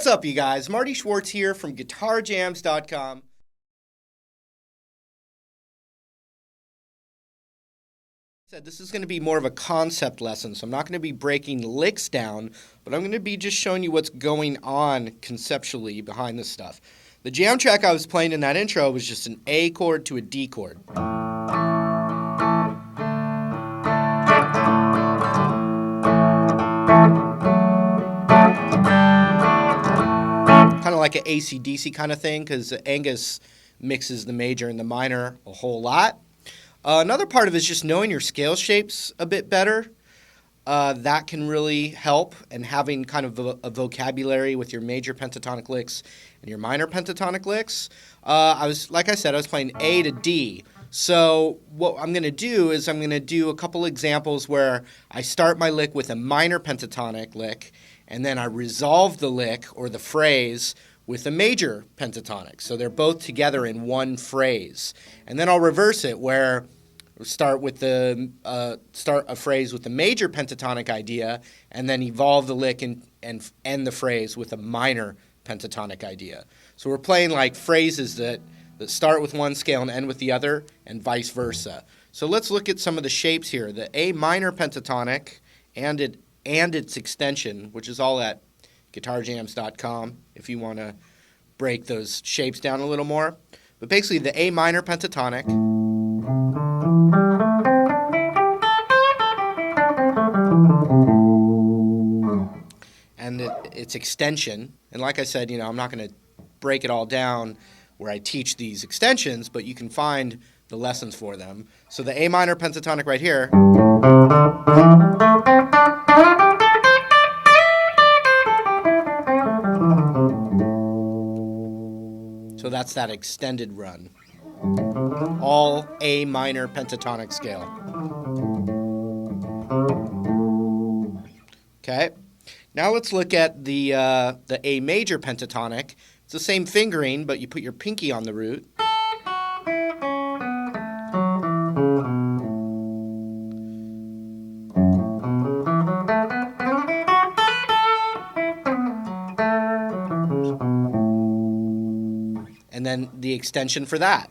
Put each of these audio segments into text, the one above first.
What's up, you guys? Marty Schwartz here from GuitarJams.com. This is going to be more of a concept lesson, so I'm not going to be breaking licks down, but I'm going to be just showing you what's going on conceptually behind this stuff. The jam track I was playing in that intro was just an A chord to a D chord. Kind of like an AC/DC kind of thing, because Angus mixes the major and the minor a whole lot. Another part of it is just knowing your scale shapes a bit better. That can really help, and having kind of a vocabulary with your major pentatonic licks and your minor pentatonic licks. I was playing A to D. So what I'm going to do is I'm going to do a couple examples where I start my lick with a minor pentatonic lick, and then I resolve the lick or the phrase with a major pentatonic. So they're both together in one phrase. And then I'll reverse it where start a phrase with a major pentatonic idea and then evolve the lick and end the phrase with a minor pentatonic idea. So we're playing like phrases that start with one scale and end with the other, and vice versa. So let's look at some of the shapes here. The A minor pentatonic and its extension, which is all at GuitarJams.com if you want to break those shapes down a little more. But basically the A minor pentatonic, and its extension. And like I said, I'm not going to break it all down where I teach these extensions, but you can find the lessons for them. So the A minor pentatonic right here, so that's that extended run. All A minor pentatonic scale. Okay. Now let's look at the A major pentatonic. It's the same fingering, but you put your pinky on the root. And then the extension for that.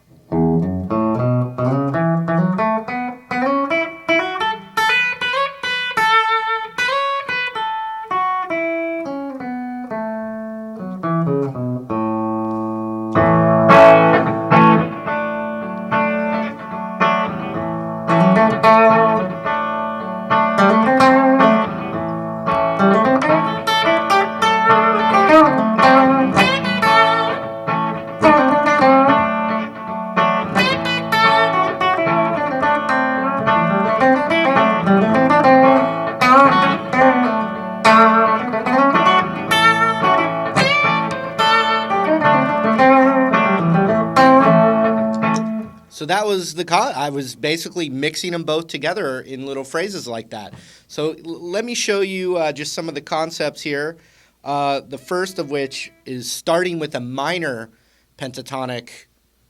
So that was I was basically mixing them both together in little phrases like that. So let me show you just some of the concepts here. The first of which is starting with a minor pentatonic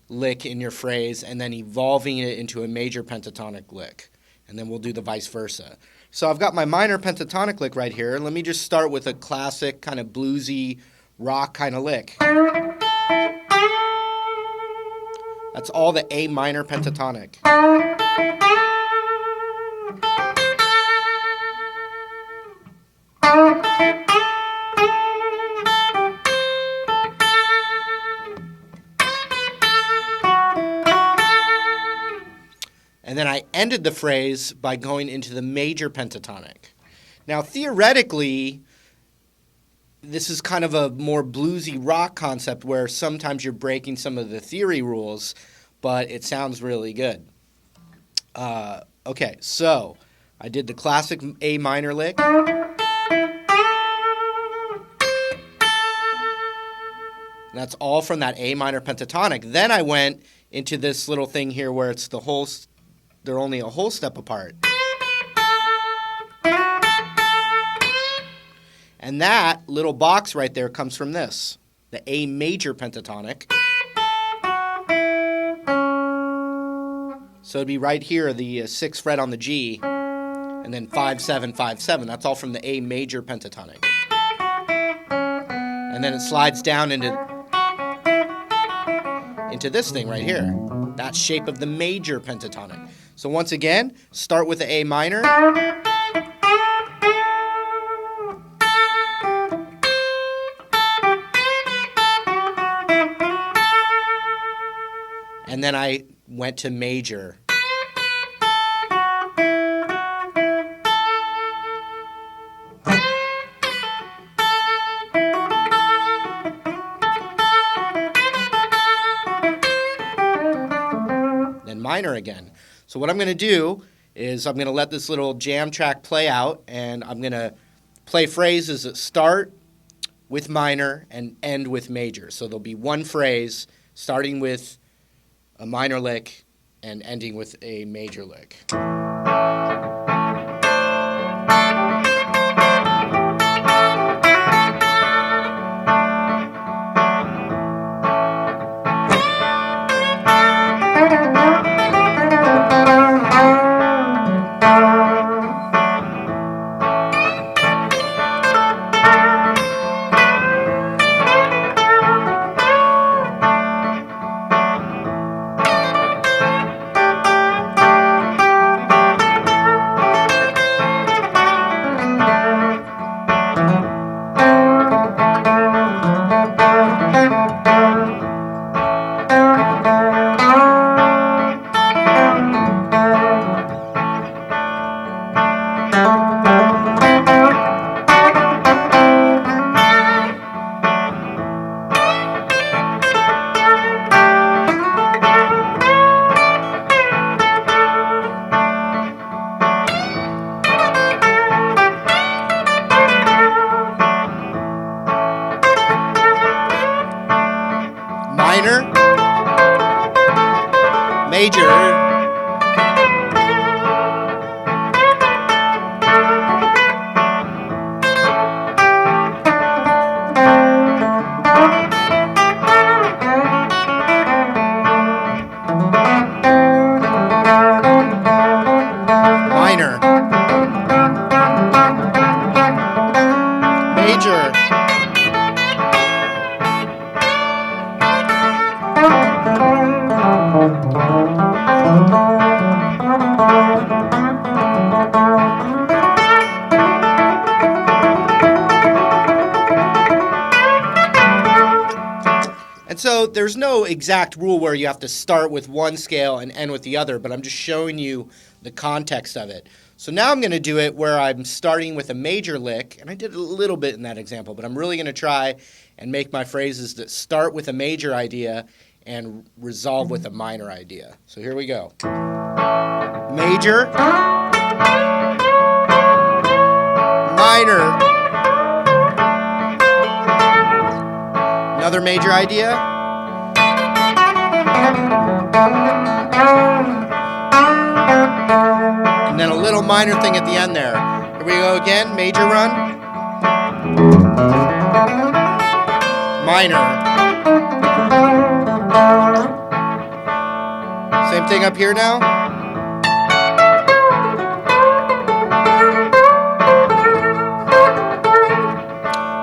lick in your phrase and then evolving it into a major pentatonic lick. And then we'll do the vice versa. So I've got my minor pentatonic lick right here. Let me just start with a classic kind of bluesy rock kind of lick. That's all the A minor pentatonic. And then I ended the phrase by going into the major pentatonic. Now, theoretically, this is kind of a more bluesy rock concept where sometimes you're breaking some of the theory rules, but it sounds really good. Okay, so I did the classic A minor lick. That's all from that A minor pentatonic. Then I went into this little thing here where it's they're only a whole step apart. And that little box right there comes from this, the A major pentatonic. So it'd be right here, the 6th fret on the G, and then 5, 7, 5, 7. That's all from the A major pentatonic. And And then it slides down into this thing right here. That shape of the major pentatonic. So once again, start with the A minor. And then I went to major. Then minor again. So what I'm going to do is I'm going to let this little jam track play out, and I'm going to play phrases that start with minor and end with major. So there'll be one phrase starting with a minor lick and ending with a major lick. Minor, major, minor, major, and so there's no exact rule where you have to start with one scale and end with the other, but I'm just showing you the context of it. So now I'm going to do it where I'm starting with a major lick, and I did a little bit in that example, but I'm really going to try and make my phrases that start with a major idea and resolve with a minor idea. So here we go. Major, minor, another major idea, and then a little minor thing at the end there. Here we go again, major run, minor. Same thing up here now.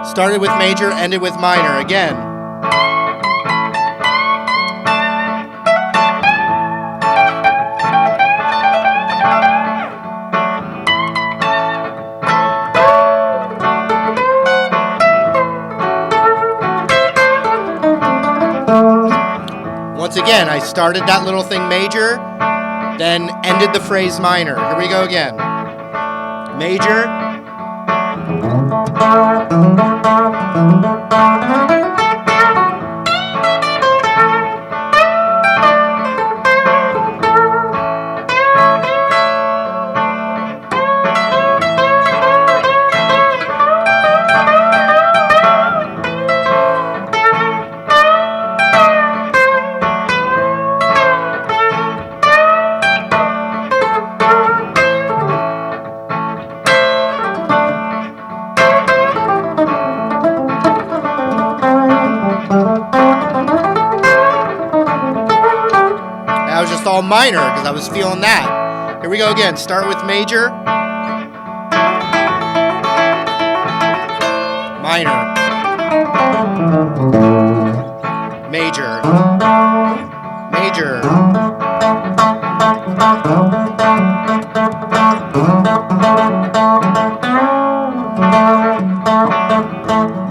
Started with major, ended with minor again. Once again, I started that little thing major, then ended the phrase minor. Here we go again. Major, that was just all minor because I was feeling that. Here we go again. Start with major, minor. major, major,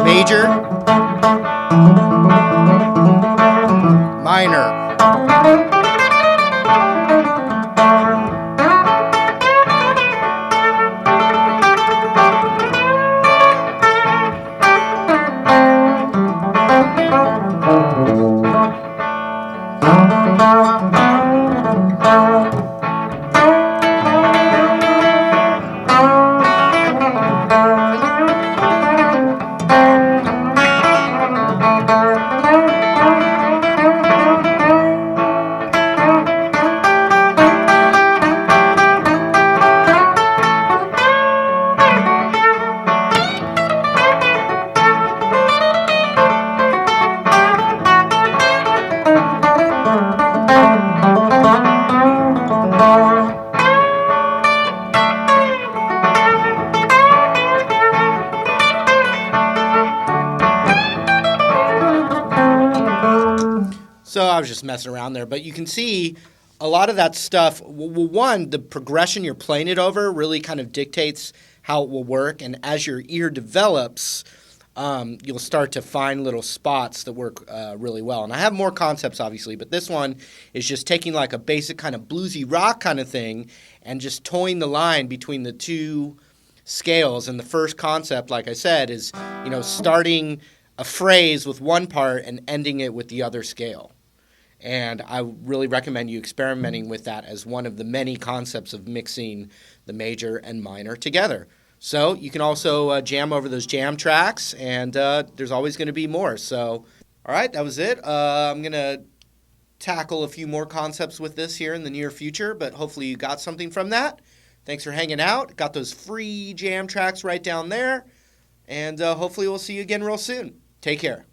major, minor. So I was just messing around there, but you can see a lot of that stuff. Well, one, the progression you're playing it over really kind of dictates how it will work, and as your ear develops, you'll start to find little spots that work really well. And I have more concepts, obviously, but this one is just taking like a basic kind of bluesy rock kind of thing and just toeing the line between the two scales. And the first concept, like I said, is starting a phrase with one part and ending it with the other scale. And I really recommend you experimenting with that as one of the many concepts of mixing the major and minor together. So you can also jam over those jam tracks, and there's always going to be more. So, all right, that was it. I'm going to tackle a few more concepts with this here in the near future, but hopefully you got something from that. Thanks for hanging out. Got those free jam tracks right down there, and hopefully we'll see you again real soon. Take care.